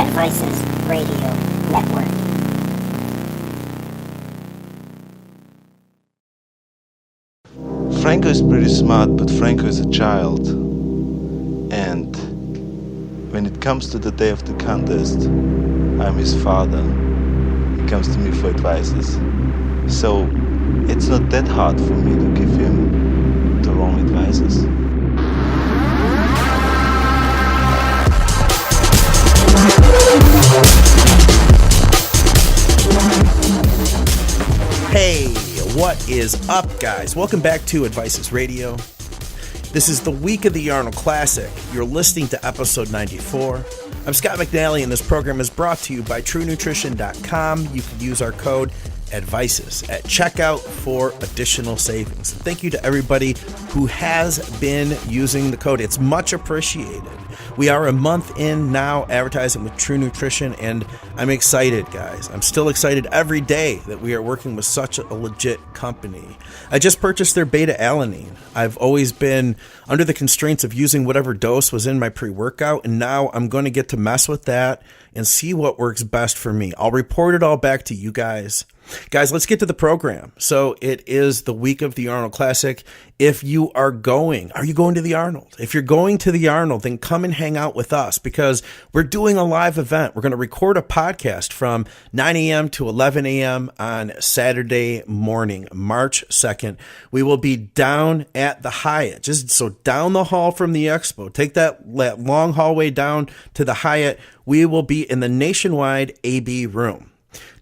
Advices Radio Network. Franco is pretty smart, but Franco is a child. And when it comes to the day of the contest, I'm his father. He comes to me for advices. So it's not that hard for me to give him the wrong advices. Hey, what is up, guys? Welcome back to Advices Radio. This is the week of the Arnold Classic. You're listening to episode 94. I'm Scott McNally, and this program is brought to you by TrueNutrition.com. You can use our code ADVICES at checkout for additional savings. And thank you to everybody who has been using the code. It's much appreciated. We are a month in now advertising with True Nutrition, and I'm excited, guys. I'm still excited every day that we are working with such a legit company. I just purchased their beta-alanine. I've always been under the constraints of using whatever dose was in my pre-workout, and now I'm going to get to mess with that and see what works best for me. I'll report it all back to you guys. Guys, let's get to the program. So it is the week of the Arnold Classic. If you are you going to the Arnold? If you're going to the Arnold, then come and hang out with us because we're doing a live event. We're going to record a podcast from 9 a.m. to 11 a.m. on Saturday morning, March 2nd. We will be down at the Hyatt, just so down the hall from the expo. Take that long hallway down to the Hyatt. We will be in the Nationwide AB room.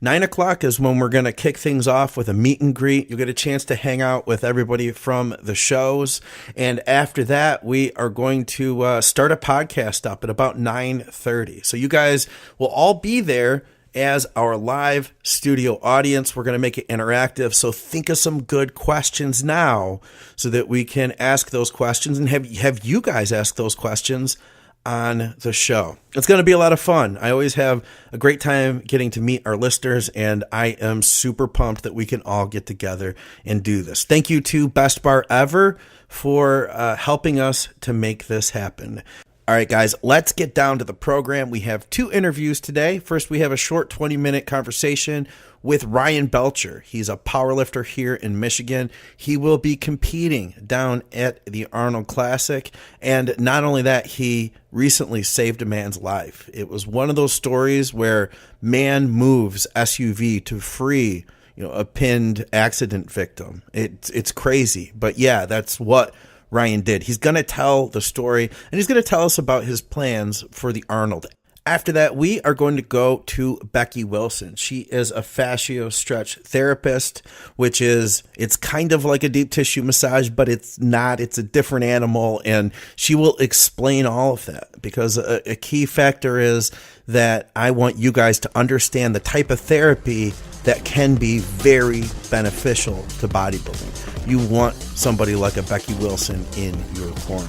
9 o'clock is when we're going to kick things off with a meet and greet. You'll get a chance to hang out with everybody from the shows. And after that, we are going to start a podcast up at about 9:30. So you guys will all be there as our live studio audience. We're going to make it interactive. So think of some good questions now so that we can ask those questions and have you guys ask those questions on the show. It's going to be a lot of fun. I always have a great time getting to meet our listeners, and I am super pumped that we can all get together and do this. Thank you to Best Bar Ever for helping us to make this happen. All right, guys, let's get down to the program. We have two interviews today. First, we have a short 20-minute conversation with Ryan Belcher. He's a powerlifter here in Michigan. He will be competing down at the Arnold Classic. And not only that, he recently saved a man's life. It was one of those stories where man moves SUV to free, a pinned accident victim. It's crazy. But yeah, that's what Ryan did. He's going to tell the story, and he's going to tell us about his plans for the Arnold. After that, we are going to go to Becky Wilson. She is a fascio stretch therapist, it's kind of like a deep tissue massage, but it's not. It's a different animal, and she will explain all of that because a key factor is that I want you guys to understand the type of therapy that can be very beneficial to bodybuilding. You want somebody like a Becky Wilson in your corner.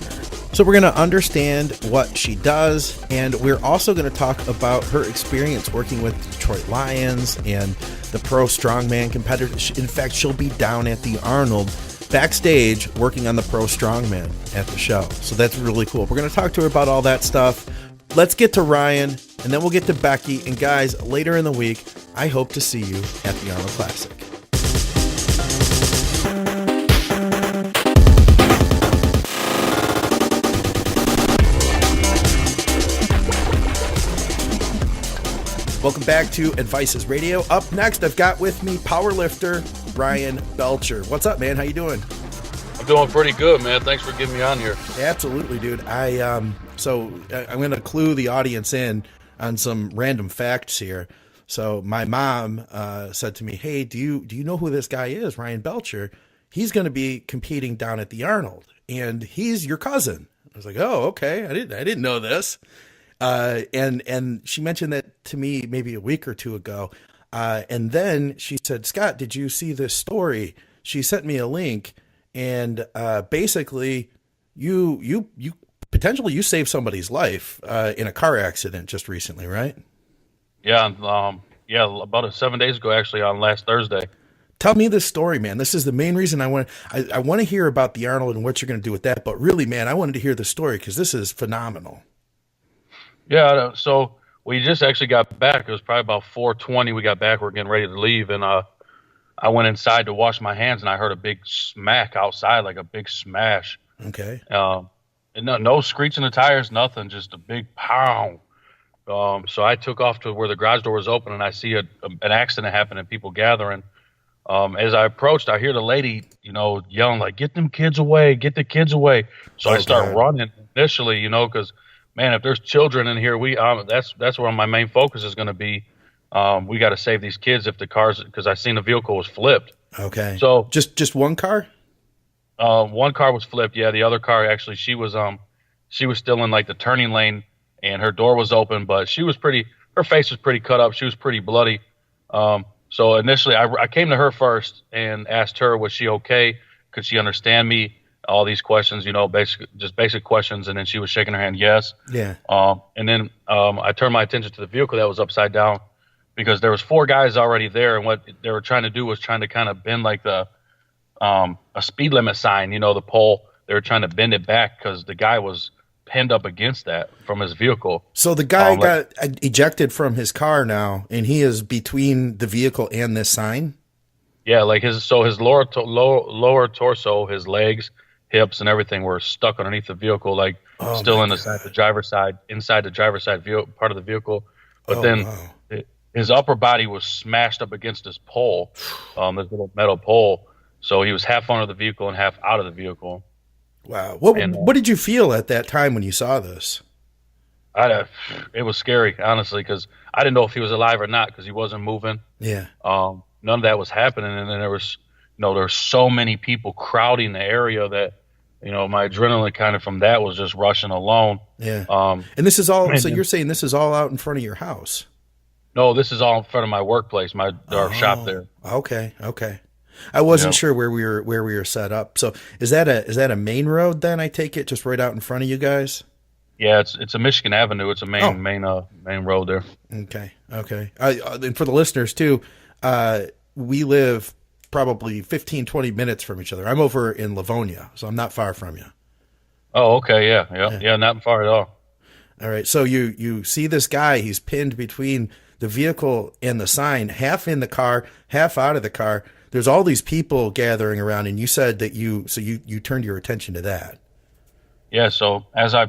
So we're going to understand what she does, and we're also going to talk about her experience working with Detroit Lions and the pro strongman competitors. In fact, she'll be down at the Arnold backstage working on the pro strongman at the show. So that's really cool. We're going to talk to her about all that stuff. Let's get to Ryan, and then we'll get to Becky. And guys, later in the week, I hope to see you at the Arnold Classic. Welcome back to Advices Radio. Up next, I've got with me powerlifter Ryan Belcher. What's up, man? How you doing? I'm doing pretty good, man. Thanks for getting me on here. Absolutely, dude. I'm going to clue the audience in on some random facts here. So my mom said to me, "Hey, do you know who this guy is, Ryan Belcher? He's going to be competing down at the Arnold, and he's your cousin." I was like, "Oh, okay. I didn't know this." And she mentioned that to me maybe a week or two ago. And then she said, "Scott, did you see this story?" She sent me a link, and basically you potentially you saved somebody's life in a car accident just recently, right? Yeah, about 7 days ago, actually, on last Thursday. Tell me this story, man. This is the main reason I want to hear about the Arnold and what you're going to do with that. But really, man, I wanted to hear the story because this is phenomenal. Yeah, so We just actually got back. It was probably about 4:20. We got back. We're getting ready to leave, and I went inside to wash my hands, and I heard a big smack outside, like a big smash. Okay. And no screeching the tires, nothing, just a big pound. So I took off to where the garage door was open, and I see an accident happen and people gathering. As I approached, I hear the lady, yelling like, "Get them kids away! Get the kids away!" So I start running initially, because, man, if there's children in here, that's where my main focus is going to be. We got to save these kids if the cars, because I seen the vehicle was flipped. Okay. So just one car? One car was flipped. Yeah, the other car actually, she was still in like the turning lane, and her door was open, but her face was pretty cut up. She was pretty bloody. So initially, I came to her first and asked her, was she okay? Could she understand me? All these questions, basic questions, and then she was shaking her hand, yes. Yeah. And then I turned my attention to the vehicle that was upside down, because there was 4 guys already there, and what they were trying to do was trying to kind of bend like a speed limit sign, the pole. They were trying to bend it back because the guy was pinned up against that from his vehicle. So the guy got ejected from his car now, and he is between the vehicle and this sign? Yeah, like his lower torso, his legs, hips, and everything were stuck underneath the vehicle, like still inside the driver's side part of the vehicle. But his upper body was smashed up against this pole, this little metal pole. So he was half under the vehicle and half out of the vehicle. Wow. What did you feel at that time when you saw this? It was scary, honestly, because I didn't know if he was alive or not, because he wasn't moving. Yeah. None of that was happening. And then there was, there were so many people crowding the area that, my adrenaline kind of from that was just rushing alone. Yeah. And this is all, so you're saying this is all out in front of your house? No, this is all in front of my workplace, our shop there. Okay. I wasn't sure where we were set up. So is that a main road then? I take it just right out in front of you guys? Yeah, it's a Michigan Avenue. It's a main road there. Okay. And for the listeners too, we live probably 15, 20 minutes from each other. I'm over in Livonia, so I'm not far from you. Oh, okay. Yeah, not far at all. All right. So you see this guy, he's pinned between the vehicle and the sign, half in the car, half out of the car. There's all these people gathering around, and you said that you turned your attention to that. Yeah. So as I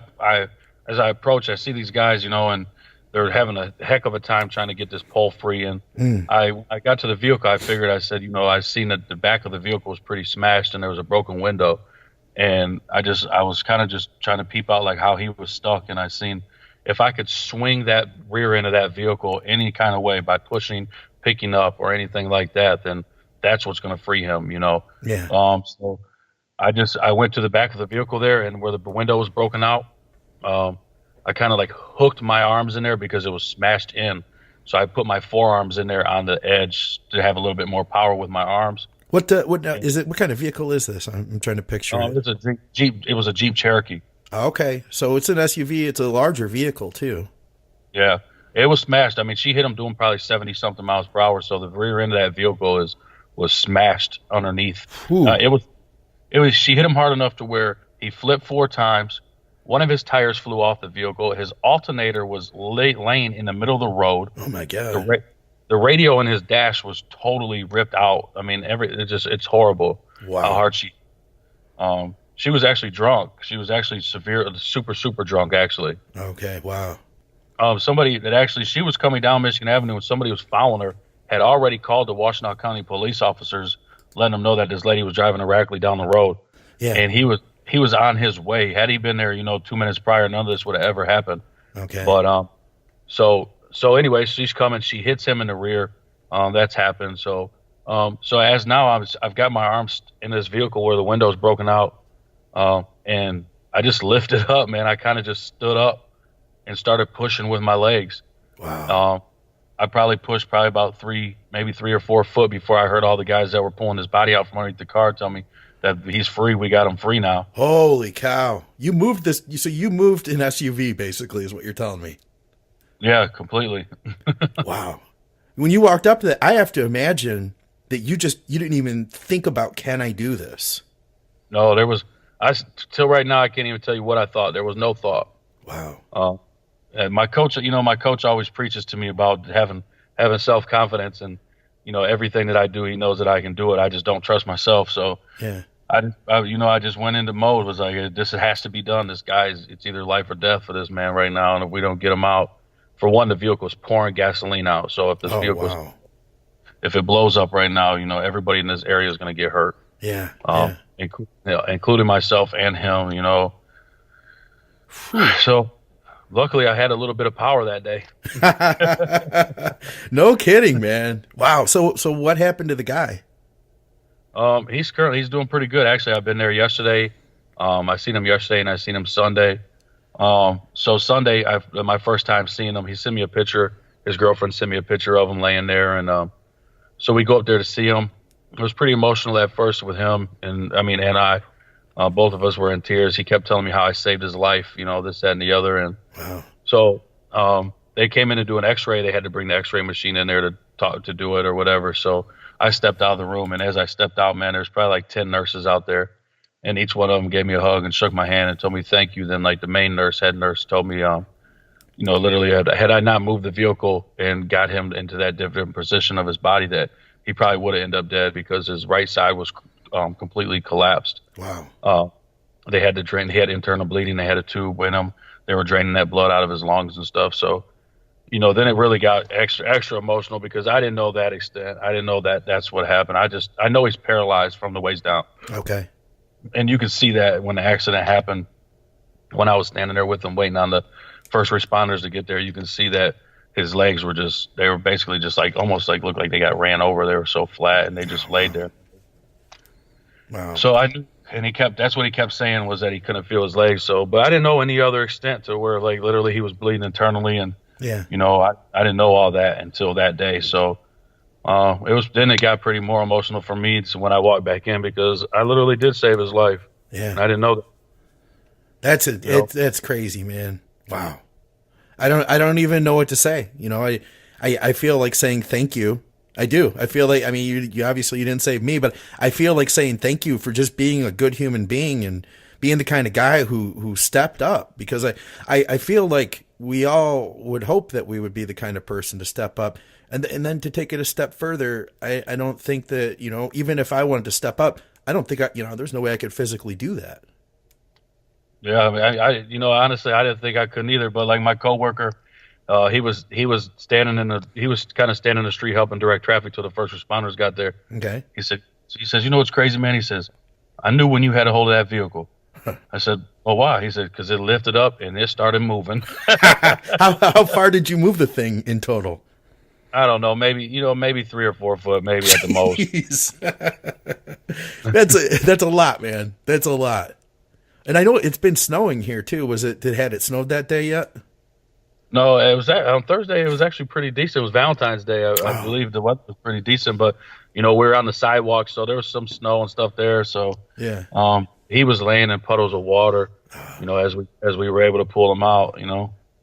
approach, I see these guys, and they're having a heck of a time trying to get this pole free. And I got to the vehicle. I figured, I said, I seen that the back of the vehicle was pretty smashed, and there was a broken window. And I was kind of just trying to peep out like how he was stuck. And I seen if I could swing that rear end of that vehicle any kind of way by pushing, picking up, or anything like that, then that's what's going to free him, Yeah. So I went to the back of the vehicle there, and where the window was broken out, I kind of like hooked my arms in there because it was smashed in. So I put my forearms in there on the edge to have a little bit more power with my arms. What is it? What kind of vehicle is this? I'm trying to picture it. It's a Jeep. It was a Jeep Cherokee. Okay, so it's an SUV. It's a larger vehicle too. Yeah, it was smashed. I mean, she hit him doing probably 70 something miles per hour. So the rear end of that vehicle was smashed underneath. She hit him hard enough to where he flipped 4 times. One of his tires flew off the vehicle. His alternator was laying in the middle of the road. Oh my God. The radio in his dash was totally ripped out. I mean, it's horrible. Wow. How hard she was actually drunk. She was actually super, super drunk, actually. Okay. Wow. Somebody she was coming down Michigan Avenue, and somebody was following her, had already called the Washtenaw County police officers, letting them know that this lady was driving erratically down the road. Yeah. And he was on his way. Had he been there, 2 minutes prior, none of this would have ever happened. Okay. But, so anyway, she's coming. She hits him in the rear. That's happened. So as now I've got my arms in this vehicle where the window's broken out. And I just lifted up, man. I kind of just stood up and started pushing with my legs. Wow. I probably pushed about 3 or 4 foot before I heard all the guys that were pulling his body out from underneath the car tell me that he's free. We got him free now. Holy cow. You moved this. So you moved an SUV basically is what you're telling me. Yeah, completely. Wow. When you walked up to that, I have to imagine that you didn't even think about, can I do this? No, till right now, I can't even tell you what I thought. There was no thought. Wow. my coach, my coach always preaches to me about having self-confidence, and everything that I do, he knows that I can do it. I just don't trust myself. So Yeah. I just went into mode, was like, this has to be done. This guy's, it's either life or death for this man right now. And if we don't get him out, for one, the vehicle's pouring gasoline out. So if this vehicle, if it blows up right now, everybody in this area is going to get hurt. Yeah. Including myself and him, So luckily I had a little bit of power that day. No kidding, man. Wow. So what happened to the guy? He's doing pretty good. Actually, I've been there yesterday. I seen him yesterday and I seen him Sunday. So Sunday, my first time seeing him, he sent me a picture. His girlfriend sent me a picture of him laying there. And, so we go up there to see him. It was pretty emotional at first with him. And I, both of us were in tears. He kept telling me how I saved his life, this, that, and the other. And wow. So, they came in to do an x-ray. They had to bring the x-ray machine in there to do it or whatever. So I stepped out of the room, and as I stepped out, man, there's probably like 10 nurses out there, and each one of them gave me a hug and shook my hand and told me thank you. Then like the main head nurse told me, literally had I not moved the vehicle and got him into that different position of his body, that he probably would have ended up dead, because his right side was completely collapsed. Wow. They had to drain. He had internal bleeding. They had a tube in him. They were draining that blood out of his lungs and stuff. So, then it really got extra emotional, because I didn't know that extent. I didn't know that that's what happened. I know he's paralyzed from the waist down. Okay. And you could see that when the accident happened, when I was standing there with him waiting on the first responders to get there, you can see that his legs were they were basically just like, almost like, looked like they got ran over. They were so flat, and they just laid there. Wow. So I knew, and that's what he kept saying, was that he couldn't feel his legs. So, but I didn't know any other extent to where like literally he was bleeding internally, and yeah, I didn't know all that until that day. So it got pretty more emotional for me when I walked back in, because I literally did save his life. Yeah. And I didn't know that. That's crazy, man. Wow. I don't even know what to say. I feel like saying thank you. I do. I feel like, you obviously you didn't save me, but I feel like saying thank you for just being a good human being and being the kind of guy who stepped up, because I feel like we all would hope that we would be the kind of person to step up, and then to take it a step further. I don't think that, even if I wanted to step up, I don't think there's no way I could physically do that. Yeah. Honestly, I didn't think I could either, but like my coworker, he was standing in the street helping direct traffic till the first responders got there. Okay. He says, what's crazy, man? He says, I knew when you had a hold of that vehicle. I said, well, why? He said, because it lifted up and it started moving. How far did you move the thing in total? I don't know, maybe 3 or 4 foot, maybe at the most. That's a lot, man. That's a lot. And I know it's been snowing here too. Had it snowed that day yet? No, it was on Thursday. It was actually pretty decent. It was Valentine's Day. I believe the weather was pretty decent, but we were on the sidewalk, so there was some snow and stuff there. So yeah, he was laying in puddles of water, as we were able to pull him out.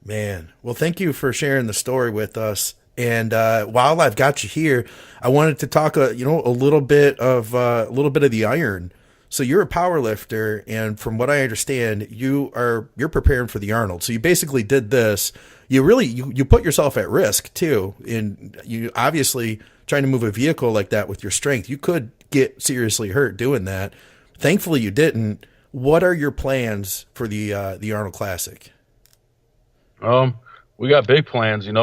Man, well, thank you for sharing the story with us. And while I've got you here, I wanted to talk, a little bit of the iron. So you're a power lifter, and from what I understand, you're preparing for the Arnold. So you basically did this. You really you put yourself at risk too. And you obviously trying to move a vehicle like that with your strength, you could get seriously hurt doing that. Thankfully, you didn't. What are your plans for the Arnold Classic? We got big plans. We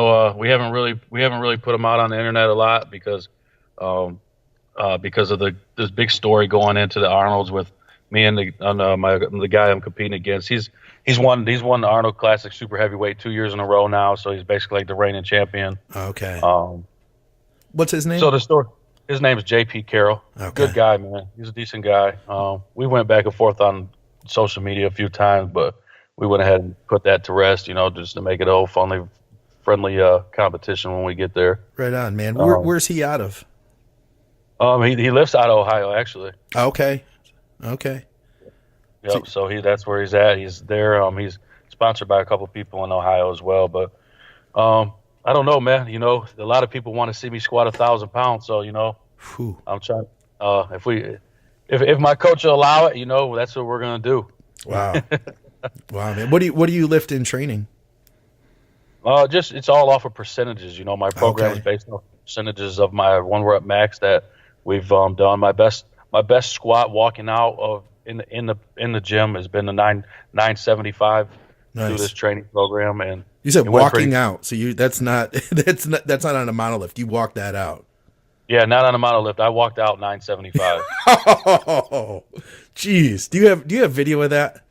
haven't really put them out on the internet a lot, because of this big story going into the Arnolds with me and the guy I'm competing against. He's won the Arnold Classic super heavyweight 2 years in a row now, so he's basically like the reigning champion. Okay. What's his name? So his name is J.P. Carroll. Okay. Good guy, man. He's a decent guy. We went back and forth on social media a few times, but we went ahead and put that to rest, just to make it a whole friendly competition when we get there. Right on, man. Where's he out of? He lives out of Ohio, actually. Okay. Yep. So that's where he's at. He's there. He's sponsored by a couple people in Ohio as well. But I don't know, man. A lot of people want to see me squat 1,000 pounds. So Whew. I'm trying. If my coach will allow it, that's what we're gonna do. Wow. Wow, man. What do you lift in training? Just it's all off of percentages. My program is based on percentages of my when we're at max that we've done. My best squat walking out of in the gym has been the 975 through this training program. And you said walking out, so that's not that's not on a monolift. You walked that out. Yeah, not on a monolift. I walked out 975. Oh, jeez. Do you have video of that?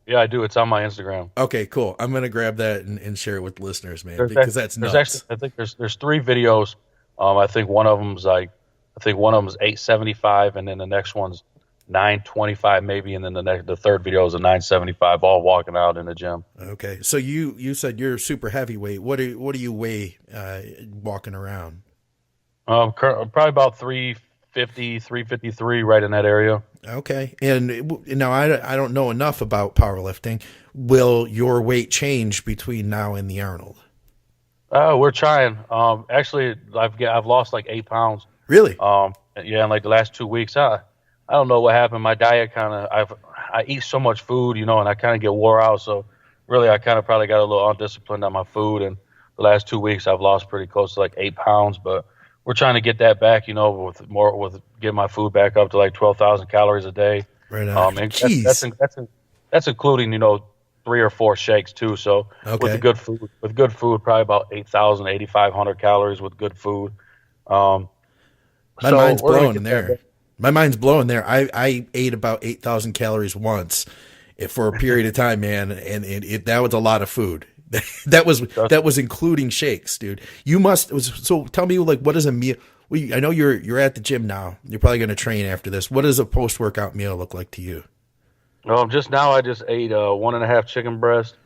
Yeah, I do. It's on my Instagram. Okay, cool. I'm gonna grab that and share it with listeners, man, because that's nuts. I think there's 3 videos. I think one of them's 875, and then the next one's 925 maybe, and then the third video is a 975, all walking out in the gym. Okay, so you said you're super heavyweight. What do you weigh walking around? Probably about 350, 353, right in that area. Okay, and now I don't know enough about powerlifting. Will your weight change between now and the Arnold? We're trying. Actually, I've lost like 8 pounds. Really? Yeah, in like the last 2 weeks. I don't know what happened. My diet I eat so much food, and I kind of get wore out. So really, I kind of probably got a little undisciplined on my food. And the last 2 weeks, I've lost pretty close to like 8 pounds. But we're trying to get that back, with getting my food back up to like 12,000 calories a day. Right on. And that's including, 3 or 4 shakes too. So with the good food, probably about 8,000, 8,500 calories with good food. My mind's blowing there. My mind's blowing there. I ate about 8,000 calories once for a period of time, man, and that was a lot of food. that was including shakes, dude. So tell me, like, what is a meal? Well, I know you're at the gym now. You're probably going to train after this. What does a post-workout meal look like to you? Just now I just ate 1.5 chicken breast.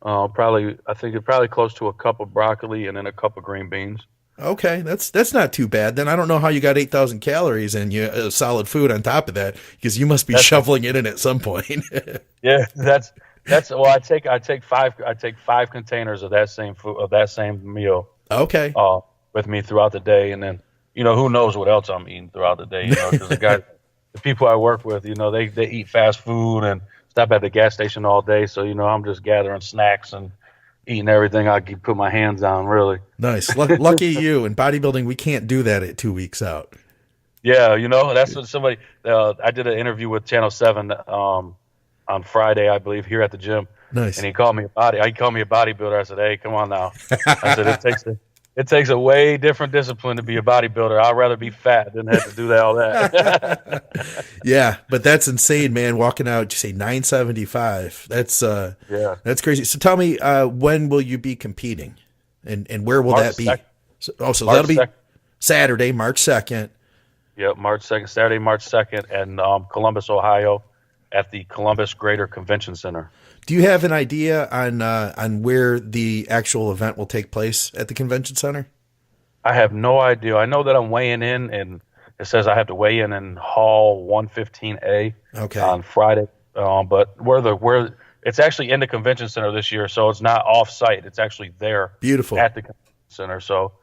I think it's probably close to a cup of broccoli and then a cup of green beans. Okay, that's not too bad. Then I don't know how you got 8,000 calories and you solid food on top of that, because you must be shoveling it in at some point. Yeah, that's well. I take 5 containers of that same food, of that same meal. Okay. With me throughout the day, and then who knows what else I'm eating throughout the day. Because the people I work with, they eat fast food and stop at the gas station all day. So I'm just gathering snacks and eating everything I can put my hands on, really. Nice. Lucky you. In bodybuilding, we can't do that at 2 weeks out. Yeah, that's what somebody I did an interview with Channel 7 on Friday, I believe, here at the gym. Nice. And he called me a bodybuilder. I said, "Hey, come on now." I said, it takes a way different discipline to be a bodybuilder. I'd rather be fat than have to do all that. Yeah, but that's insane, man. Walking out, you say 975. That's crazy. So tell me, when will you be competing, and where will that be? So that'll be 2nd. Saturday, March 2nd. Yep, March 2nd, Saturday, March 2nd, and Columbus, Ohio, at the Columbus Greater Convention Center. Do you have an idea on where the actual event will take place at the convention center? I have no idea. I know that I'm weighing in, and it says I have to weigh in Hall 115A on Friday. But where it's actually in the convention center this year, so it's not off site. It's actually there. Beautiful. At the convention center. So,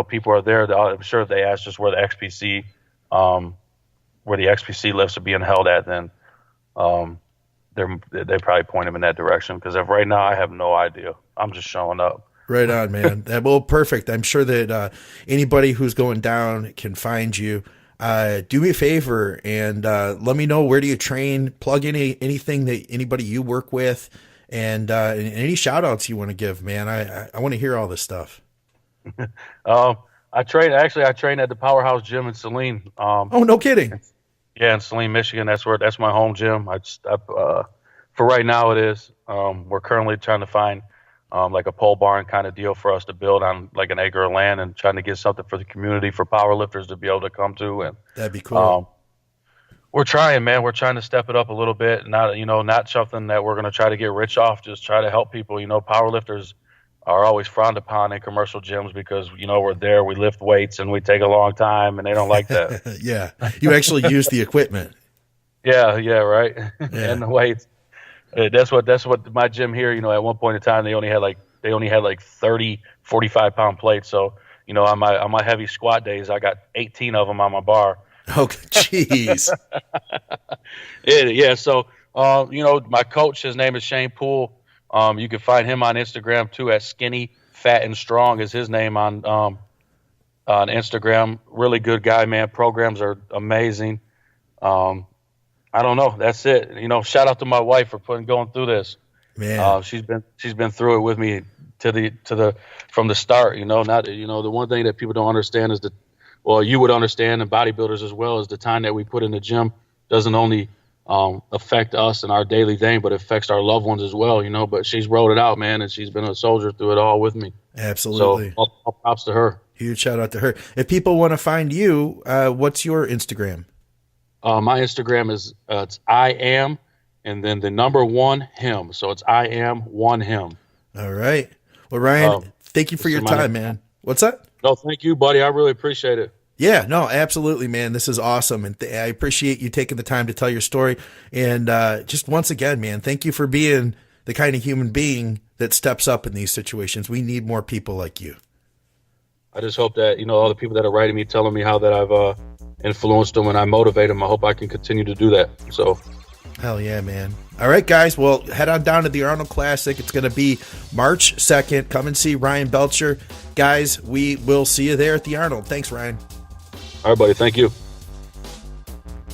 people are there. I'm sure if they asked us where the XPC lifts are being held at, then they probably point them in that direction, because right now I have no idea. I'm just showing up. Right on, man. Well, perfect. I'm sure that anybody who's going down can find you. Do me a favor and let me know, where do you train? Plug anything that anybody you work with, and any shout outs you want to give, man. I want to hear all this stuff. I train at the Powerhouse Gym in Saline. Oh, no kidding. Yeah, in Saline, Michigan. That's my home gym. For right now it is. We're currently trying to find like a pole barn kind of deal for us to build on like an acre of land, and trying to get something for the community, for powerlifters to be able to come to. And that'd be cool. We're trying, man. We're trying to step it up a little bit. Not something that we're going to try to get rich off. Just try to help people. Powerlifters are always frowned upon in commercial gyms because, we're there, we lift weights, and we take a long time, and they don't like that. Yeah. You actually use the equipment. Yeah, right. Yeah. And the weights. That's what my gym here, at one point in time, they only had like 30, 45 pound plates. So, on my heavy squat days, I got 18 of them on my bar. Oh, jeez. Yeah. So, my coach, his name is Shane Poole. You can find him on Instagram too at Skinny Fat and Strong is his name on Instagram. Really good guy, man. Programs are amazing. I don't know. That's it. You know, shout out to my wife for going through this. Man, she's been through it with me from the start. You know, the one thing that people don't understand is you would understand, and bodybuilders as well, is the time that we put in the gym doesn't only affect us and our daily thing, but it affects our loved ones as well. You know, but she's rolled it out, man, and she's been a soldier through it all with me. Absolutely. So all props to her. Huge shout out to her. If people want to find you, what's your Instagram? My Instagram is it's I am, and then the number 1 him. So it's I am 1 him. All right. Well, Ryan, thank you for your time, man. What's that? No, thank you, buddy. I really appreciate it. Yeah, no, absolutely, man. This is awesome. And I appreciate you taking the time to tell your story. And just once again, man, thank you for being the kind of human being that steps up in these situations. We need more people like you. I just hope that, you know, all the people that are writing me, telling me how that I've influenced them and I motivate them, I hope I can continue to do that. So, hell yeah, man. All right, guys. Well, head on down to the Arnold Classic. It's going to be March 2nd. Come and see Ryan Belcher. Guys, we will see you there at the Arnold. Thanks, Ryan. All right, buddy. Thank you.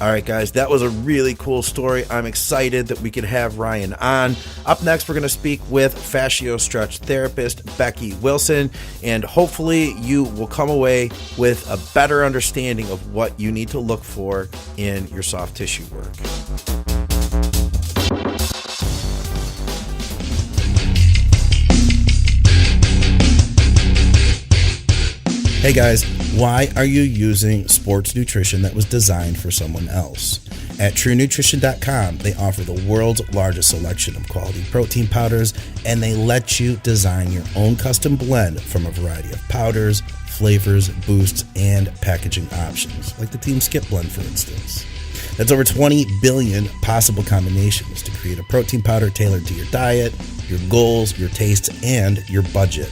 All right, guys, that was a really cool story. I'm excited that we could have Ryan on. Up next, we're going to speak with fascio stretch therapist Becky Wilson, and hopefully you will come away with a better understanding of what you need to look for in your soft tissue work. Hey guys, why are you using sports nutrition that was designed for someone else? At TrueNutrition.com, they offer the world's largest selection of quality protein powders, and they let you design your own custom blend from a variety of powders, flavors, boosts, and packaging options, like the Team Skip blend, for instance. That's over 20 billion possible combinations to create a protein powder tailored to your diet, your goals, your tastes, and your budget.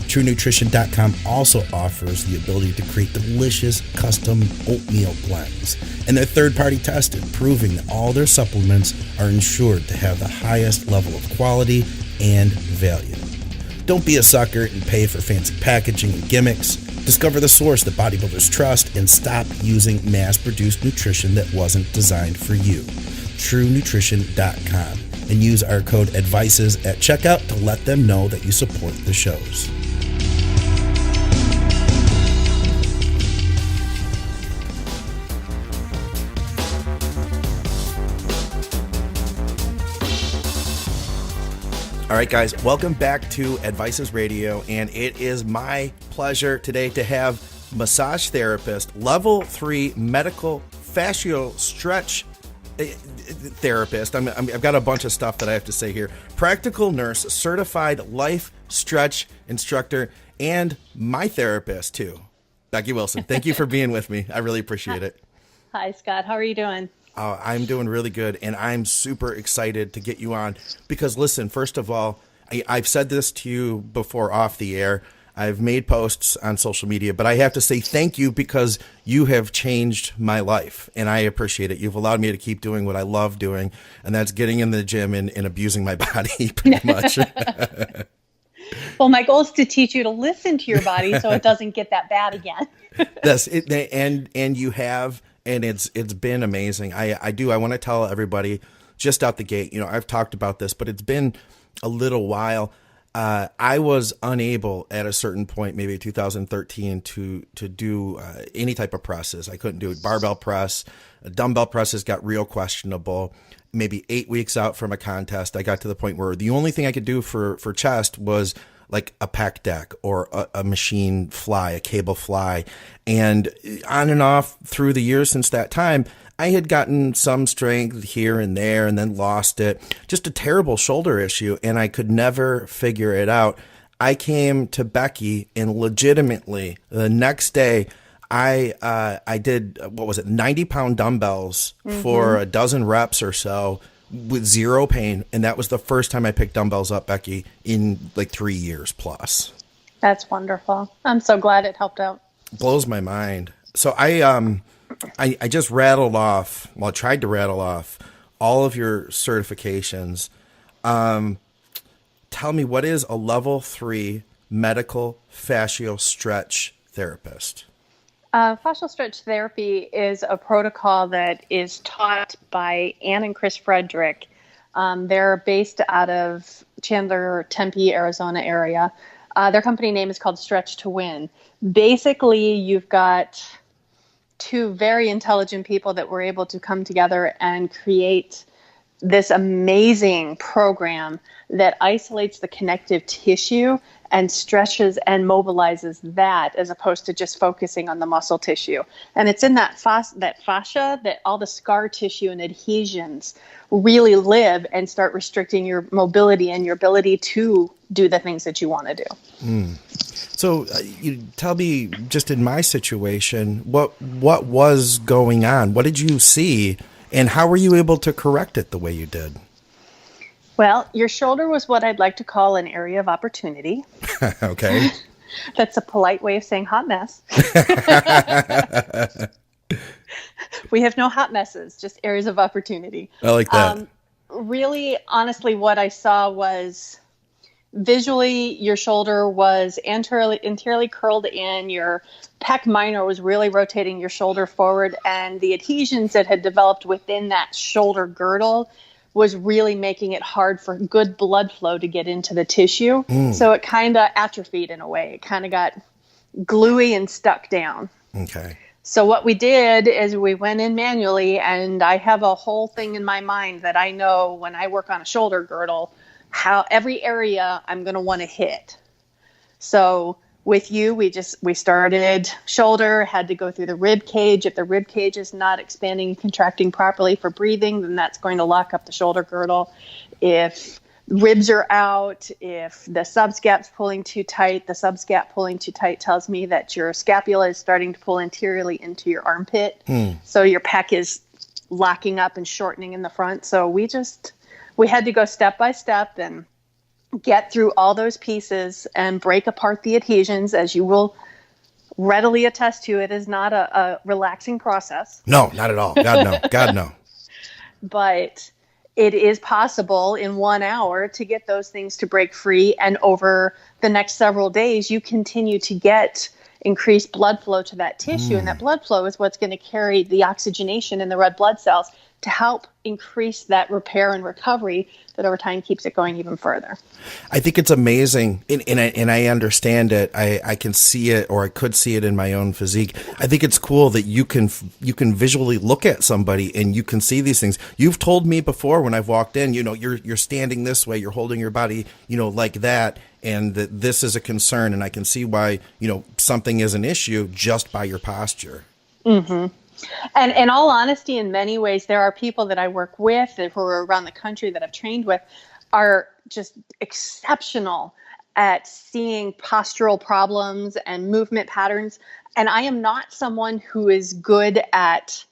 TrueNutrition.com also offers the ability to create delicious custom oatmeal blends, and they're third-party tested, proving that all their supplements are ensured to have the highest level of quality and value. Don't be a sucker and pay for fancy packaging and gimmicks. Discover the source that bodybuilders trust and stop using mass-produced nutrition that wasn't designed for you. TrueNutrition.com, and use our code ADVICES at checkout to let them know that you support the shows. All right, guys, welcome back to Advices Radio, and it is my pleasure today to have massage therapist, level 3 medical fascio stretch therapist. I've got a bunch of stuff that I have to say here. Practical nurse, certified life stretch instructor, and my therapist too, Becky Wilson. Thank you for being with me. I really appreciate it. Hi, Scott. How are you doing? I'm doing really good, and I'm super excited to get you on because, listen, first of all, I've said this to you before off the air. I've made posts on social media, but I have to say thank you because you have changed my life, and I appreciate it. You've allowed me to keep doing what I love doing, and that's getting in the gym and abusing my body pretty much. Well, my goal is to teach you to listen to your body so it doesn't get that bad again. Yes, and you have. And it's been amazing. I want to tell everybody just out the gate, you know, I've talked about this, but it's been a little while. I was unable at a certain point, maybe 2013, to do any type of presses. I couldn't do it. Barbell press, dumbbell presses got real questionable. Maybe 8 weeks out from a contest, I got to the point where the only thing I could do for chest was like a pec deck or a machine fly, a cable fly. And on and off through the years since that time, I had gotten some strength here and there and then lost it. Just a terrible shoulder issue, and I could never figure it out. I came to Becky, and legitimately the next day I did, 90-pound dumbbells for a dozen reps or so with zero pain. And that was the first time I picked dumbbells up, Becky, in like 3 years plus. That's wonderful. I'm so glad it helped out. Blows my mind. So I just rattled off, well, I tried to rattle off all of your certifications. tell me, what is a level 3 medical fascial stretch therapist? Fascial stretch therapy is a protocol that is taught by Ann and Chris Frederick. They're based out of Chandler, Tempe, Arizona area. Their company name is called Stretch to Win. Basically, you've got two very intelligent people that were able to come together and create this amazing program that isolates the connective tissue and stretches and mobilizes that, as opposed to just focusing on the muscle tissue. And it's in that fascia that all the scar tissue and adhesions really live and start restricting your mobility and your ability to do the things that you want to do. So you tell me, just in my situation, what was going on? What did you see, and how were you able to correct it the way you did? Well, your shoulder was what I'd like to call an area of opportunity. Okay. That's a polite way of saying hot mess. We have no hot messes, just areas of opportunity. I like that. Really, honestly, what I saw was visually your shoulder was anteriorly curled in, your pec minor was really rotating your shoulder forward, and the adhesions that had developed within that shoulder girdle was really making it hard for good blood flow to get into the tissue. So it kind of atrophied in a way. It kind of got gluey and stuck down. Okay. So what we did is we went in manually, and I have a whole thing in my mind that I know when I work on a shoulder girdle, how every area I'm going to want to hit. So with you, we started shoulder, had to go through the rib cage. If the rib cage is not expanding and contracting properly for breathing, then that's going to lock up the shoulder girdle. If ribs are out, if the subscap's pulling too tight, the subscap pulling too tight tells me that your scapula is starting to pull anteriorly into your armpit. So your pec is locking up and shortening in the front. So we had to go step by step and get through all those pieces and break apart the adhesions, as you will readily attest to. It is not a relaxing process. No, not at all. God, no. God, no. But it is possible in 1 hour to get those things to break free. And over the next several days, you continue to get increased blood flow to that tissue. And that blood flow is what's going to carry the oxygenation in the red blood cells to help increase that repair and recovery that over time keeps it going even further. I think it's amazing, and I understand it. I can see it, or I could see it in my own physique. I think it's cool that you can visually look at somebody and you can see these things. You've told me before when I've walked in, you're standing this way, you're holding your body, like that, and that this is a concern, and I can see why, something is an issue just by your posture. Mm-hmm. And in all honesty, in many ways, there are people that I work with who are around the country that I've trained with are just exceptional at seeing postural problems and movement patterns. And I am not someone who is good at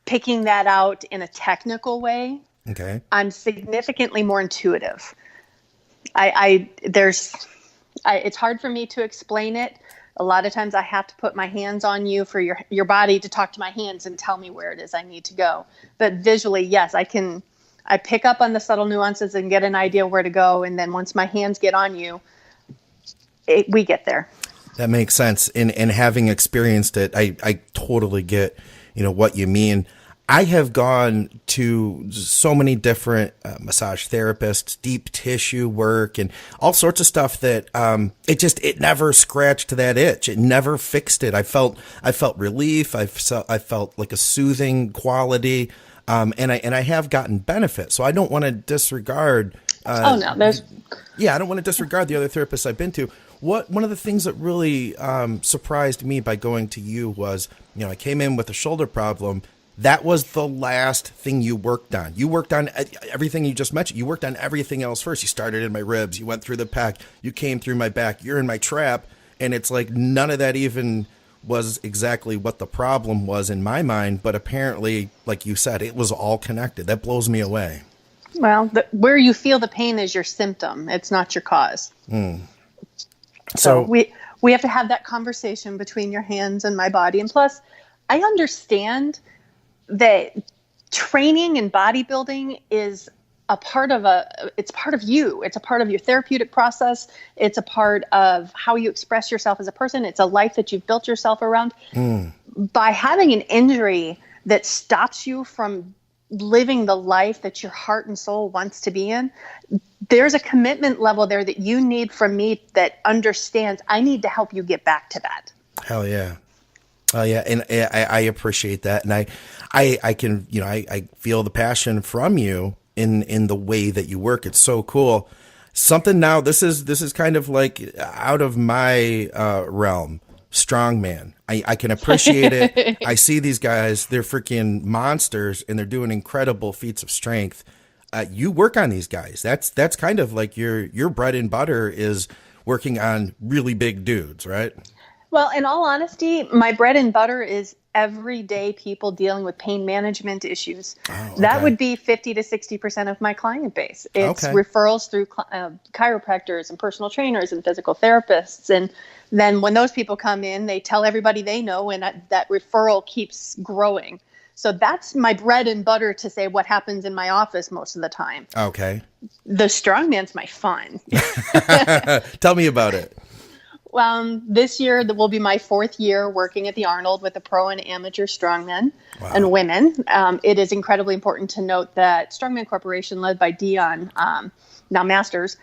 picking that out in a technical way. Okay. I'm significantly more intuitive. It's hard for me to explain it. A lot of times I have to put my hands on you for your body to talk to my hands and tell me where it is I need to go. But visually, yes, I pick up on the subtle nuances and get an idea where to go. And then once my hands get on you, we get there. That makes sense. And having experienced it, I totally get, what you mean. I have gone to so many different massage therapists, deep tissue work, and all sorts of stuff that it never scratched that itch. It never fixed it. I felt relief. I felt like a soothing quality, and I have gotten benefit. So I don't want to disregard. I don't want to disregard the other therapists I've been to. One of the things that really surprised me by going to you was, I came in with a shoulder problem. That was the last thing you worked on. You worked on everything you just mentioned. You worked on everything else first. You started in my ribs. You went through the pec. You came through my back. You're in my trap. And it's like none of that even was exactly what the problem was in my mind. But apparently, like you said, it was all connected. That blows me away. Well, where you feel the pain is your symptom. It's not your cause. So we have to have that conversation between your hands and my body. And plus, I understand that training and bodybuilding is it's part of you. It's a part of your therapeutic process. It's a part of how you express yourself as a person. It's a life that you've built yourself around. By having an injury that stops you from living the life that your heart and soul wants to be in, there's a commitment level there that you need from me that understands I need to help you get back to that. Hell yeah. Oh yeah. And I appreciate that. And I can, I feel the passion from you in the way that you work. It's so cool. Something now, this is kind of like out of my realm. Strongman. I can appreciate it. I see these guys, they're freaking monsters and they're doing incredible feats of strength. You work on these guys. That's kind of like your bread and butter is working on really big dudes, right? Well, in all honesty, my bread and butter is everyday people dealing with pain management issues. Oh, okay. That would be 50 to 60% of my client base. It's referrals through chiropractors and personal trainers and physical therapists. And then when those people come in, they tell everybody they know, and that referral keeps growing. So that's my bread and butter to say what happens in my office most of the time. Okay. The strongman's my fun. Tell me about it. This year will be my 4th year working at the Arnold with the pro and amateur strongmen and women. It is incredibly important to note that Strongman Corporation, led by Dion, now Masters,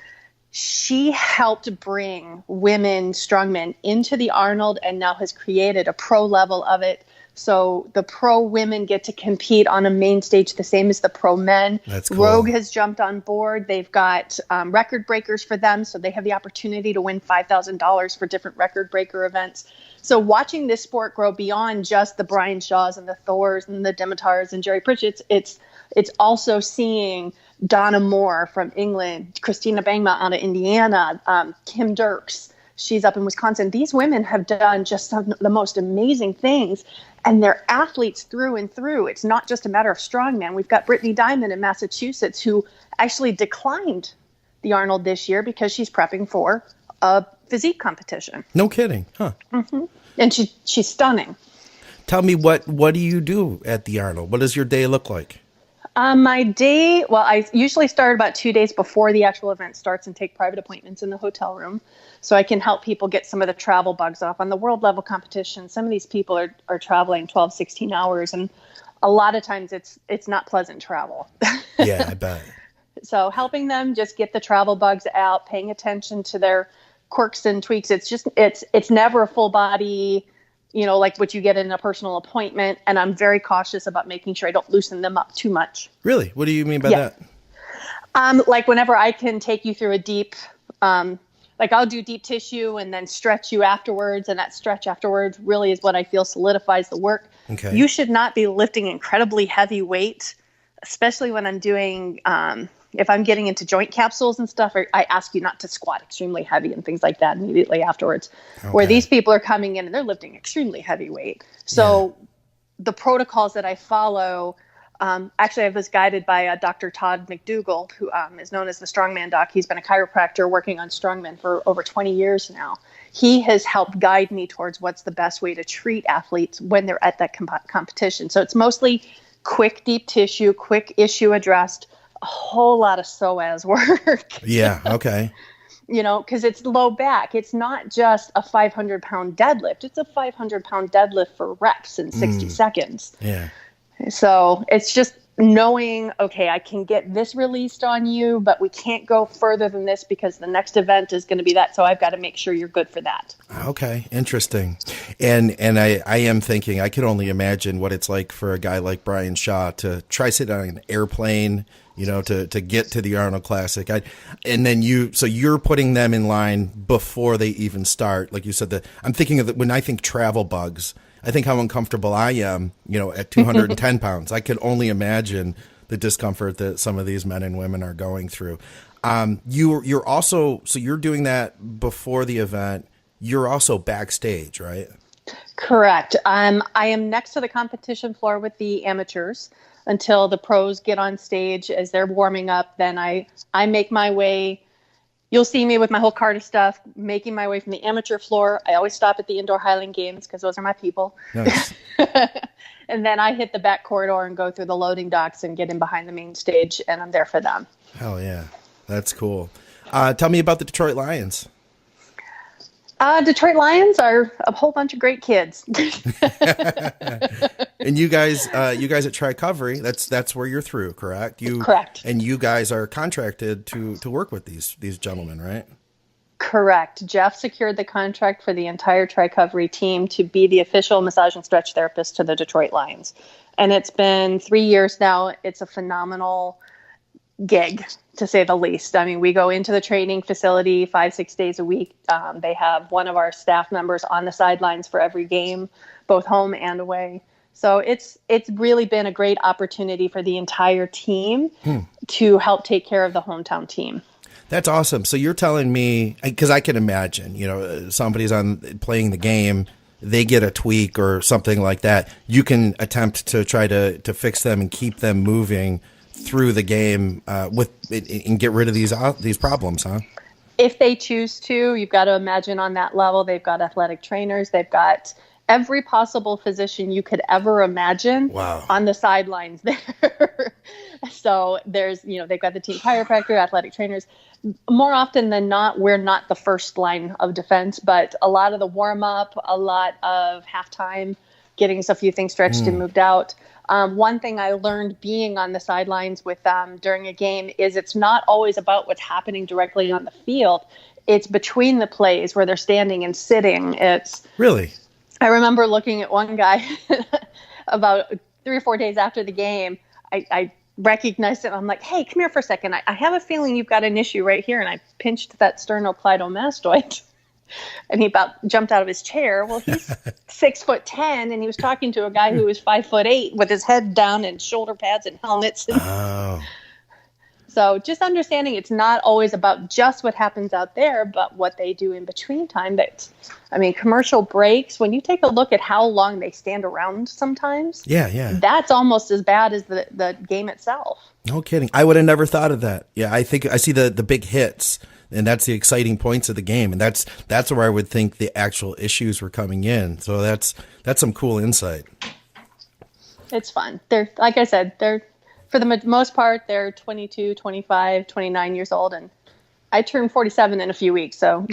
she helped bring women strongmen into the Arnold and now has created a pro level of it. So the pro women get to compete on a main stage the same as the pro men. That's cool. Rogue has jumped on board. They've got record breakers for them. So they have the opportunity to win $5,000 for different record breaker events. So watching this sport grow beyond just the Brian Shaws and the Thors and the Dimitars and Jerry Pritchett's, it's also seeing Donna Moore from England, Christina Bangma out of Indiana, Kim Dirks. She's up in Wisconsin. These women have done just some of the most amazing things, and they're athletes through and through. It's not just a matter of strongman. We've got Brittany Diamond in Massachusetts who actually declined the Arnold this year because she's prepping for a physique competition. No kidding, huh? Mm-hmm. And she's stunning. Tell me, what do you do at the Arnold? What does your day look like? My day, well, I usually start about 2 days before the actual event starts and take private appointments in the hotel room so I can help people get some of the travel bugs off. On the world level competition, some of these people are traveling 12, 16 hours, and a lot of times it's not pleasant travel. Yeah, I bet. So helping them just get the travel bugs out, paying attention to their quirks and tweaks. It's never a full body, like what you get in a personal appointment. And I'm very cautious about making sure I don't loosen them up too much. Really? What do you mean by that? Like whenever I can take you through a deep, like I'll do deep tissue and then stretch you afterwards. And that stretch afterwards really is what I feel solidifies the work. Okay. You should not be lifting incredibly heavy weight, especially when I'm doing, if I'm getting into joint capsules and stuff, I ask you not to squat extremely heavy and things like that immediately afterwards. Okay. Where these people are coming in and they're lifting extremely heavy weight. So the protocols that I follow, actually I was guided by Dr. Todd McDougall, who is known as the Strongman Doc. He's been a chiropractor working on strongmen for over 20 years now. He has helped guide me towards what's the best way to treat athletes when they're at that competition. So it's mostly quick deep tissue, quick issue addressed, a whole lot of psoas work. Yeah. Okay. Because it's low back. It's not just a 500-pound deadlift. It's a 500-pound deadlift for reps in 60 seconds. Yeah. So it's just knowing, okay, I can get this released on you, but we can't go further than this because the next event is going to be that. So I've got to make sure you're good for that. Okay. Interesting. And I am thinking, I can only imagine what it's like for a guy like Brian Shaw to try sit on an airplane, to get to the Arnold Classic. And then you're putting them in line before they even start. Like you said, I'm thinking of when I think travel bugs, I think how uncomfortable I am, at 210 pounds. I could only imagine the discomfort that some of these men and women are going through. You're also, so you're doing that before the event. You're also backstage, right? Correct. I am next to the competition floor with the amateurs until the pros get on stage. As they're warming up, then I make my way. You'll see me with my whole cart of stuff, making my way from the amateur floor. I always stop at the indoor Highland Games because those are my people. Nice. And then I hit the back corridor and go through the loading docks and get in behind the main stage, and I'm there for them. Hell yeah. That's cool. Tell me about the Detroit Lions. Detroit Lions are a whole bunch of great kids. And you guys at Tricovery, that's where you're through, correct? Correct. And you guys are contracted to work with these gentlemen, right? Correct. Jeff secured the contract for the entire Tricovery team to be the official massage and stretch therapist to the Detroit Lions. And it's been 3 years now. It's a phenomenal gig, to say the least. I mean, we go into the training facility 5-6 days a week. They have one of our staff members on the sidelines for every game, both home and away. So it's really been a great opportunity for the entire team to help take care of the hometown team. That's awesome. So you're telling me, because I can imagine, somebody's playing the game, they get a tweak or something like that. You can attempt to try to fix them and keep them moving through the game and get rid of these problems, huh? If they choose to. You've got to imagine on that level, they've got athletic trainers, they've got every possible physician you could ever imagine on the sidelines there. So there's, they've got the team chiropractor, athletic trainers. More often than not, we're not the first line of defense, but a lot of the warm up, a lot of halftime, getting us a few things stretched and moved out. One thing I learned being on the sidelines with them during a game is it's not always about what's happening directly on the field. It's between the plays where they're standing and sitting. Really? I remember looking at one guy about 3 or 4 days after the game. I recognized it. I'm like, hey, come here for a second. I have a feeling you've got an issue right here. And I pinched that sternocleidomastoid. And he about jumped out of his chair. Well, he's 6'10", and he was talking to a guy who was 5'8" with his head down and shoulder pads and helmets. Oh. So just understanding it's not always about just what happens out there, but what they do in between time. Commercial breaks, when you take a look at how long they stand around sometimes, that's almost as bad as the game itself. No kidding. I would have never thought of that. Yeah, I think I see the big hits, and that's the exciting points of the game, and that's where I would think the actual issues were coming in. So that's some cool insight. It's fun. They're, like I said, for the most part, they're 22, 25, 29 years old, and I turn 47 in a few weeks. So,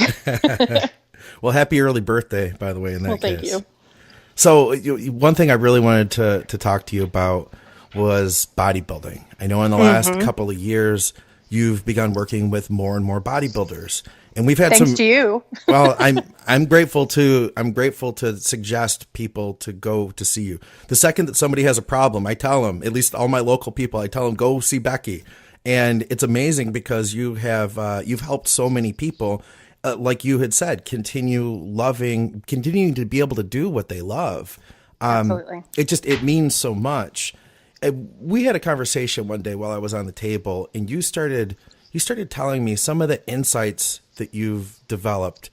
well, happy early birthday, by the way. In that case. Thank you. So, one thing I really wanted to talk to you about was bodybuilding. I know in the last couple of years, you've begun working with more and more bodybuilders, and we've had Thanks to you. Well, I'm grateful to suggest people to go to see you. The second that somebody has a problem, I tell them, at least all my local people, I tell them, go see Becky. And it's amazing because you've helped so many people, like you had said, continuing to be able to do what they love. Absolutely. It means so much. We had a conversation one day while I was on the table, and you started telling me some of the insights that you've developed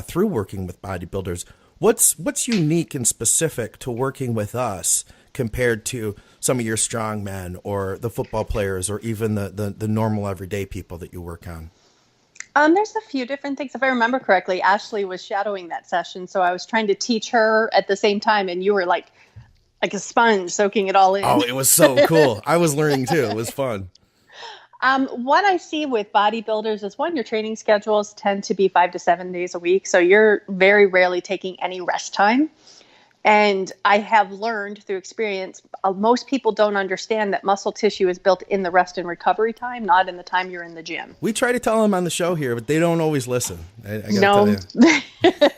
through working with bodybuilders. What's unique and specific to working with us compared to some of your strongmen or the football players or even the normal everyday people that you work on? There's a few different things. If I remember correctly, Ashley was shadowing that session, so I was trying to teach her at the same time, and you were like a sponge soaking it all in. Oh, it was so cool. I was learning too. It was fun. What I see with bodybuilders is, one, your training schedules tend to be 5 to 7 days a week. So you're very rarely taking any rest time. And I have learned through experience, most people don't understand that muscle tissue is built in the rest and recovery time, not in the time you're in the gym. We try to tell them on the show here, but they don't always listen. I gotta tell you.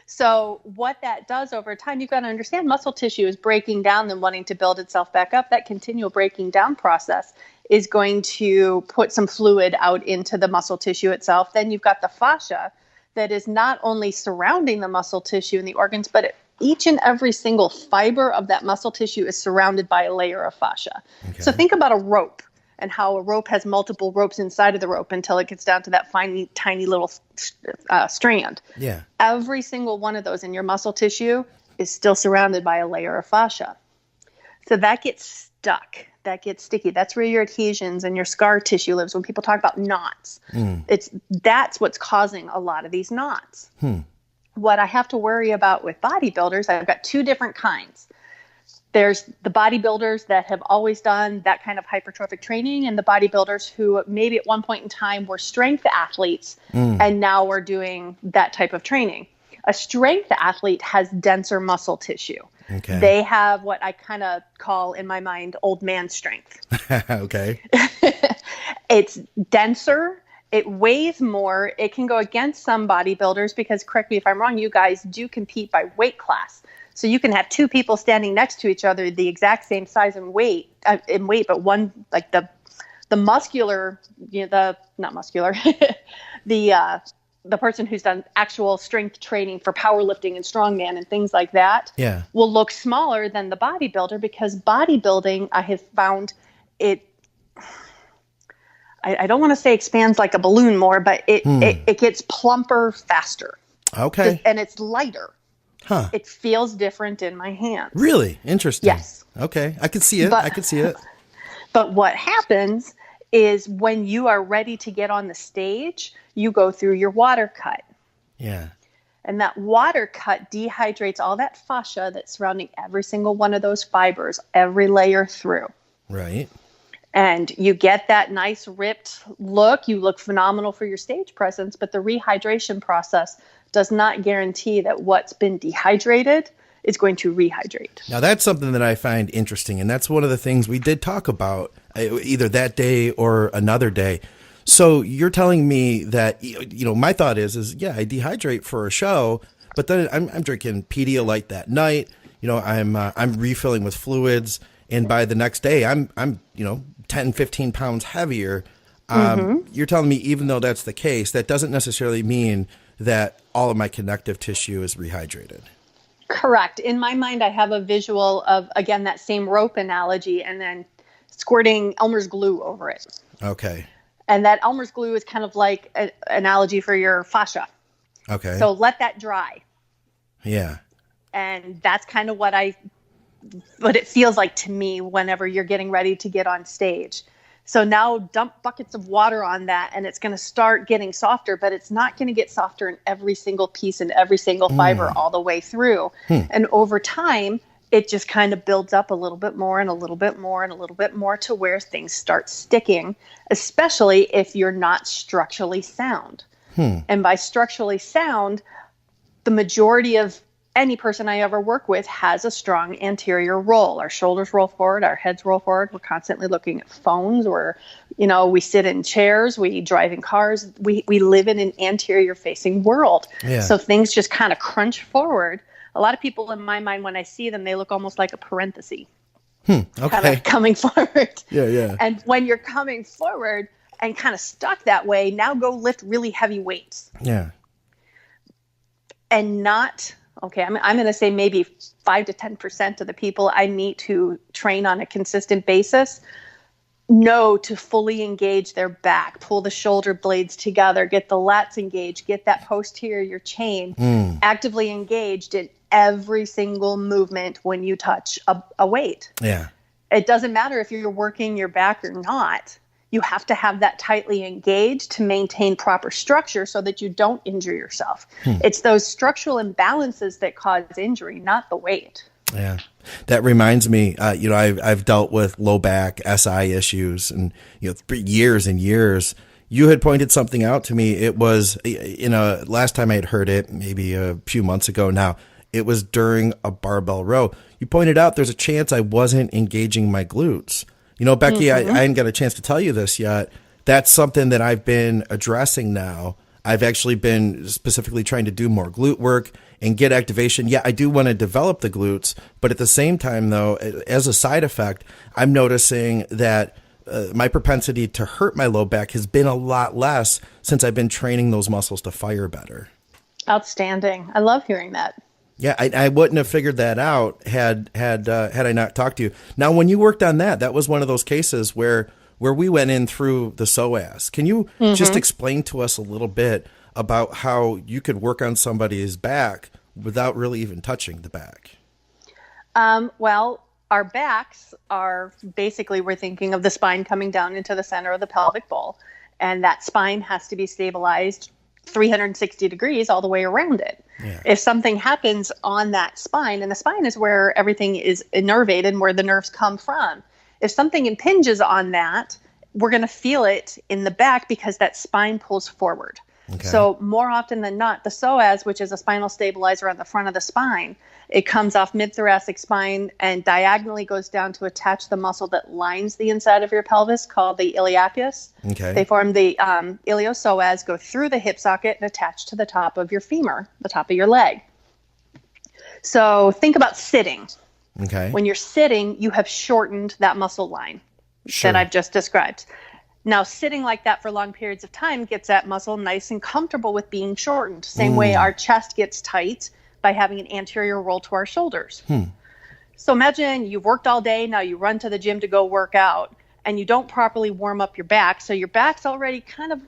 So what that does over time, you've got to understand muscle tissue is breaking down and wanting to build itself back up. That continual breaking down process is going to put some fluid out into the muscle tissue itself. Then you've got the fascia that is not only surrounding the muscle tissue and the organs, but each and every single fiber of that muscle tissue is surrounded by a layer of fascia. Okay. So think about a rope and how a rope has multiple ropes inside of the rope until it gets down to that tiny little strand. Yeah. Every single one of those in your muscle tissue is still surrounded by a layer of fascia. So that gets stuck. That gets sticky. That's where your adhesions and your scar tissue lives. When people talk about knots, that's what's causing a lot of these knots. What I have to worry about with bodybuilders, I've got two different kinds. There's the bodybuilders that have always done that kind of hypertrophic training, and the bodybuilders who maybe at one point in time were strength athletes and now we're doing that type of training. A strength athlete has denser muscle tissue. Okay. They have what I kind of call in my mind old man strength. Okay. It's denser. It weighs more. It can go against some bodybuilders because, correct me if I'm wrong, you guys do compete by weight class. So you can have two people standing next to each other, the exact same size and weight, but one, like the muscular, not muscular, the person who's done actual strength training for powerlifting and strongman and things like that will look smaller than the bodybuilder, because bodybuilding, I have found it, I don't want to say expands like a balloon more, but it gets plumper faster. Okay. And it's lighter. Huh. It feels different in my hands. Really? Interesting. Yes. Okay. I can see it. But what happens is when you are ready to get on the stage, you go through your water cut. Yeah. And that water cut dehydrates all that fascia that's surrounding every single one of those fibers, every layer through. Right. And you get that nice ripped look. You look phenomenal for your stage presence, but the rehydration process does not guarantee that what's been dehydrated is going to rehydrate. Now that's something that I find interesting, and that's one of the things we did talk about either that day or another day. So you're telling me that, my thought is I dehydrate for a show, but then I'm drinking Pedialyte that night. I'm refilling with fluids, and by the next day I'm 10, 15 pounds heavier. You're telling me even though that's the case, that doesn't necessarily mean that all of my connective tissue is rehydrated. Correct. In my mind, I have a visual of, again, that same rope analogy and then squirting Elmer's glue over it. Okay. And that Elmer's glue is kind of like an analogy for your fascia. Okay. So let that dry. Yeah. And that's kind of what it feels like to me whenever you're getting ready to get on stage. So now dump buckets of water on that and it's going to start getting softer, but it's not going to get softer in every single piece and every single fiber all the way through. And over time, it just kind of builds up a little bit more and a little bit more and a little bit more to where things start sticking, especially if you're not structurally sound. And by structurally sound, the majority of any person I ever work with has a strong anterior roll. Our shoulders roll forward, our heads roll forward. We're constantly looking at phones. We sit in chairs, we drive in cars. We live in an anterior facing world. Yeah. So things just kind of crunch forward. A lot of people in my mind, when I see them, they look almost like a parenthesis. Okay. Kind of coming forward. Yeah. And when you're coming forward and kind of stuck that way, now go lift really heavy weights. Yeah. And not... Okay, I'm going to say maybe 5 to 10% of the people I meet who train on a consistent basis know to fully engage their back, pull the shoulder blades together, get the lats engaged, get that posterior chain actively engaged in every single movement when you touch a weight. Yeah. It doesn't matter if you're working your back or not. You have to have that tightly engaged to maintain proper structure so that you don't injure yourself. It's those structural imbalances that cause injury, not the weight. Yeah. That reminds me, I've dealt with low back SI issues and, for years and years. You had pointed something out to me. It was, last time I had heard it, maybe a few months ago now, it was during a barbell row. You pointed out there's a chance I wasn't engaging my glutes. Becky, I didn't get a chance to tell you this yet. That's something that I've been addressing now. I've actually been specifically trying to do more glute work and get activation. Yeah, I do want to develop the glutes, but at the same time, though, as a side effect, I'm noticing that my propensity to hurt my low back has been a lot less since I've been training those muscles to fire better. Outstanding. I love hearing that. Yeah, I wouldn't have figured that out had I not talked to you. Now, when you worked on that was one of those cases where we went in through the psoas. Can you just explain to us a little bit about how you could work on somebody's back without really even touching the back? Well, our backs are basically, we're thinking of the spine coming down into the center of the pelvic bowl, and that spine has to be stabilized 360 degrees all the way around it. Yeah. If something happens on that spine, and the spine is where everything is innervated and where the nerves come from. If something impinges on that, we're going to feel it in the back because that spine pulls forward. Okay. So more often than not, the psoas, which is a spinal stabilizer on the front of the spine, it comes off mid-thoracic spine and diagonally goes down to attach the muscle that lines the inside of your pelvis called the iliacus. Okay. They form the iliopsoas, go through the hip socket and attach to the top of your femur, the top of your leg. So think about sitting. Okay. When you're sitting, you have shortened that muscle line that I've just described. Now, sitting like that for long periods of time gets that muscle nice and comfortable with being shortened. Same way our chest gets tight by having an anterior roll to our shoulders. So imagine you've worked all day. Now you run to the gym to go work out and you don't properly warm up your back. So your back's already kind of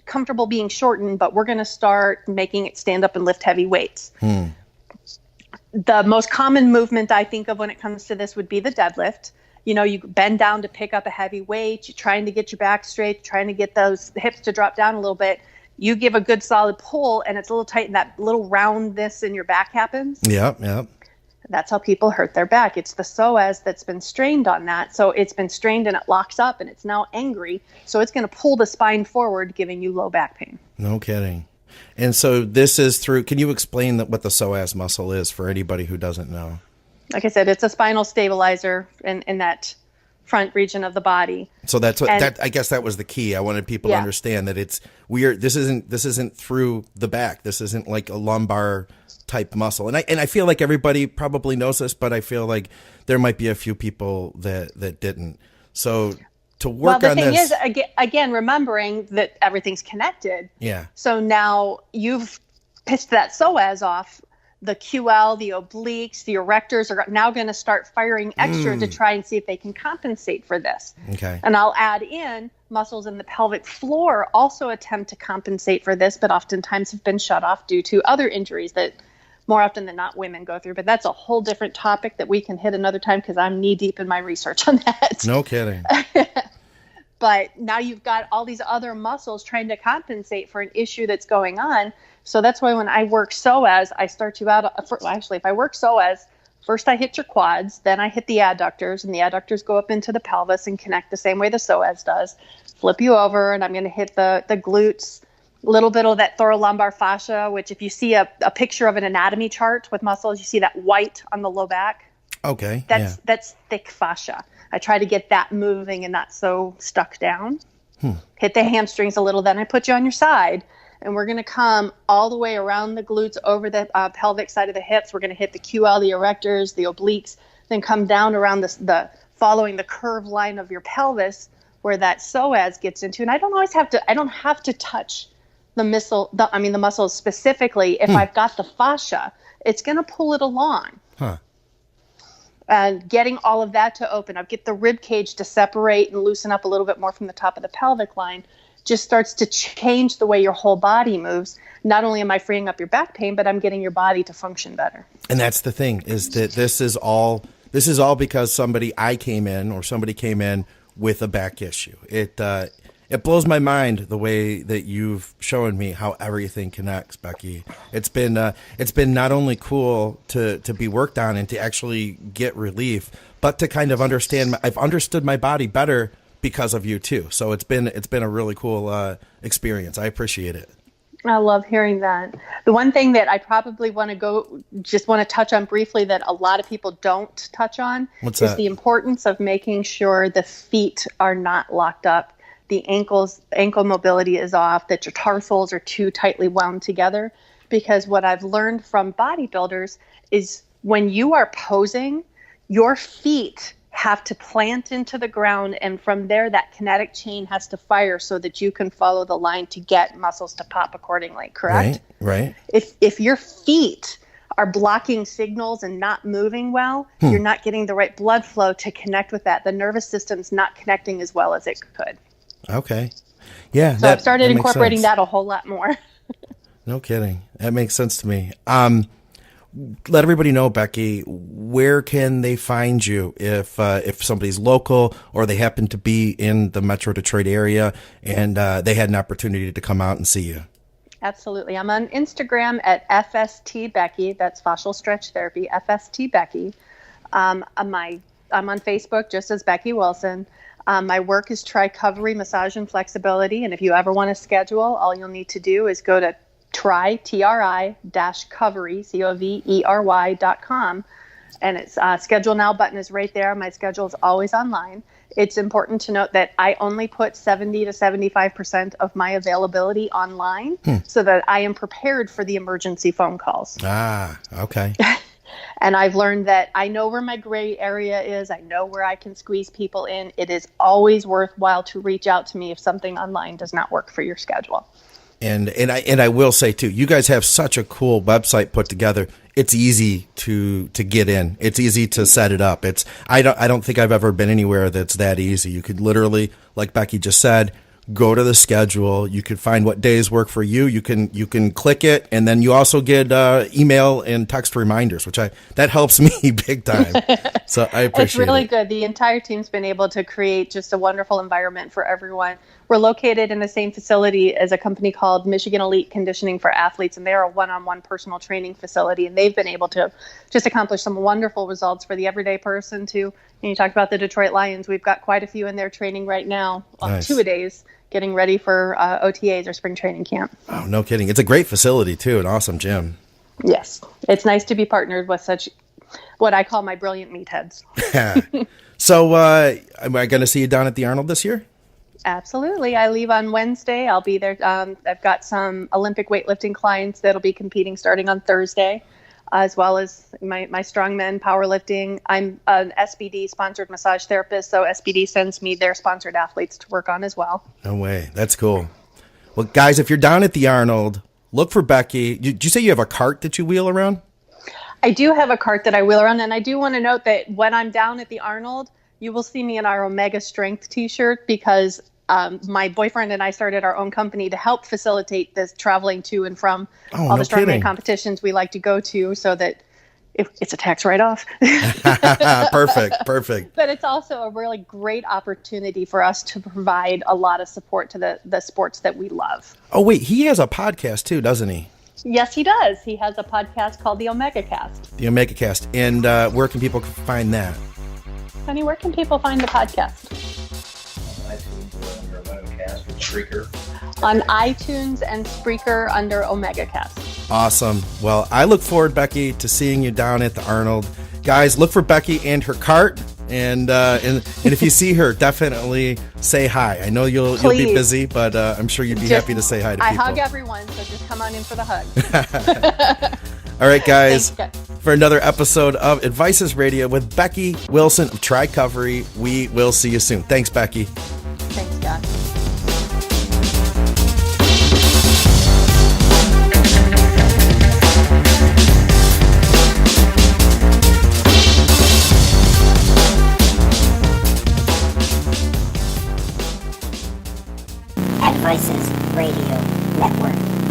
comfortable being shortened, but we're going to start making it stand up and lift heavy weights. The most common movement I think of when it comes to this would be the deadlift. You know, you bend down to pick up a heavy weight. You're trying to get your back straight, trying to get those hips to drop down a little bit. You give a good solid pull and it's a little tight and that little roundness in your back happens. Yep. That's how people hurt their back. It's the psoas that's been strained on that. So it's been strained and it locks up and it's now angry. So it's going to pull the spine forward, giving you low back pain. No kidding. And so this is through, can you explain what the psoas muscle is for anybody who doesn't know? Like I said, it's a spinal stabilizer in that front region of the body. So that's what I guess that was the key. I wanted people to understand that this isn't through the back. This isn't like a lumbar type muscle. And I feel like everybody probably knows this, but I feel like there might be a few people that didn't. So to work on this. Well, the thing is, again, remembering that everything's connected. Yeah. So now you've pissed that psoas off. The QL, the obliques, the erectors are now going to start firing extra to try and see if they can compensate for this. Okay. And I'll add in muscles in the pelvic floor also attempt to compensate for this, but oftentimes have been shut off due to other injuries that more often than not women go through. But that's a whole different topic that we can hit another time because I'm knee deep in my research on that. No kidding. But now you've got all these other muscles trying to compensate for an issue that's going on. So that's why when I work psoas, I start you out. Actually, if I work psoas, first I hit your quads, then I hit the adductors, and the adductors go up into the pelvis and connect the same way the psoas does. Flip you over, and I'm going to hit the glutes, a little bit of that thoracolumbar fascia, which if you see a picture of an anatomy chart with muscles, you see that white on the low back. Okay. That's thick fascia. I try to get that moving and not so stuck down. Hit the hamstrings a little, then I put you on your side. And we're going to come all the way around the glutes over the pelvic side of the hips. We're going to hit the QL, the erectors, the obliques, then come down around the following the curved line of your pelvis where that psoas gets into. And I don't have to touch the muscles specifically. If I've got the fascia, it's going to pull it along. And getting all of that to open up, get the rib cage to separate and loosen up a little bit more from the top of the pelvic line, just starts to change the way your whole body moves. Not only am I freeing up your back pain, but I'm getting your body to function better. And that's the thing, is that this is all because somebody came in with a back issue. It blows my mind the way that you've shown me how everything connects, Becky. It's been not only cool to be worked on and to actually get relief, but to kind of understand. I've understood my body better because of you too. So it's been a really cool experience. I appreciate it. I love hearing that. The one thing that I probably want to touch on briefly that a lot of people don't touch on is the importance of making sure the feet are not locked up, the ankle mobility is off, that your tarsals are too tightly wound together. Because what I've learned from bodybuilders is when you are posing, your feet have to plant into the ground, and from there that kinetic chain has to fire so that you can follow the line to get muscles to pop accordingly, correct? Right. If your feet are blocking signals and not moving well, you're not getting the right blood flow to connect with that. The nervous system's not connecting as well as it could. Okay. Yeah. So I've started incorporating that a whole lot more. No kidding. That makes sense to me. Let everybody know, Becky, where can they find you if somebody's local or they happen to be in the Metro Detroit area and they had an opportunity to come out and see you? Absolutely. I'm on Instagram at FST Becky. That's Fascial Stretch Therapy, FST Becky. I'm on Facebook just as Becky Wilson. My work is Tri-Covery Massage and Flexibility. And if you ever want to schedule, all you'll need to do is go to tri-covery, COVERY.com. And it's schedule now button is right there. My schedule is always online. It's important to note that I only put 70 to 75% of my availability online so that I am prepared for the emergency phone calls. Ah, okay. And I've learned that I know where my gray area is. I know where I can squeeze people in. It is always worthwhile to reach out to me if something online does not work for your schedule. And I will say too, you guys have such a cool website put together. It's easy to get in. It's easy to set it up. I don't think I've ever been anywhere that's that easy. You could literally, like Becky just said, go to the schedule. You could find what days work for you. You can click it, and then you also get email and text reminders, which that helps me big time. So I appreciate it. It's really good. The entire team's been able to create just a wonderful environment for everyone. We're located in the same facility as a company called Michigan Elite Conditioning for Athletes, and they're a one-on-one personal training facility, and they've been able to just accomplish some wonderful results for the everyday person too. And you talked about the Detroit Lions. We've got quite a few in there training right now, Nice. 2-a-days, getting ready for OTAs or spring training camp. Oh, no kidding. It's a great facility too, an awesome gym. Yes, it's nice to be partnered with such what I call my brilliant meatheads. So am I going to see you down at the Arnold this year? Absolutely. I leave on Wednesday. I'll be there. I've got some Olympic weightlifting clients that'll be competing starting on Thursday, as well as my strongmen powerlifting. I'm an SBD sponsored massage therapist, so SBD sends me their sponsored athletes to work on as well. No way. That's cool. Well, guys, if you're down at the Arnold, look for Becky. Did you say you have a cart that you wheel around? I do have a cart that I wheel around, and I do want to note that when I'm down at the Arnold, you will see me in our Omega Strength t-shirt because my boyfriend and I started our own company to help facilitate this traveling to and from all the strongman competitions we like to go to, so that it's a tax write-off. Perfect. But it's also a really great opportunity for us to provide a lot of support to the sports that we love. Oh, wait, he has a podcast too, doesn't he? Yes, he does. He has a podcast called The Omega Cast. The Omega Cast. And where can people find that? Honey, where can people find the podcast? On iTunes and Spreaker under Omega Cast. Awesome. Well, I look forward, Becky, to seeing you down at the Arnold. Guys, look for Becky and her cart, and if you see her, definitely say hi. I know you'll be busy, but I'm sure you'd be happy to say hi to people. I hug everyone, so just come on in for the hug. All right, guys. Thanks, for another episode of Advices Radio with Becky Wilson of Tri-Covery. We will see you soon. Thanks, Becky. Thanks, Scott. Advices Radio Network.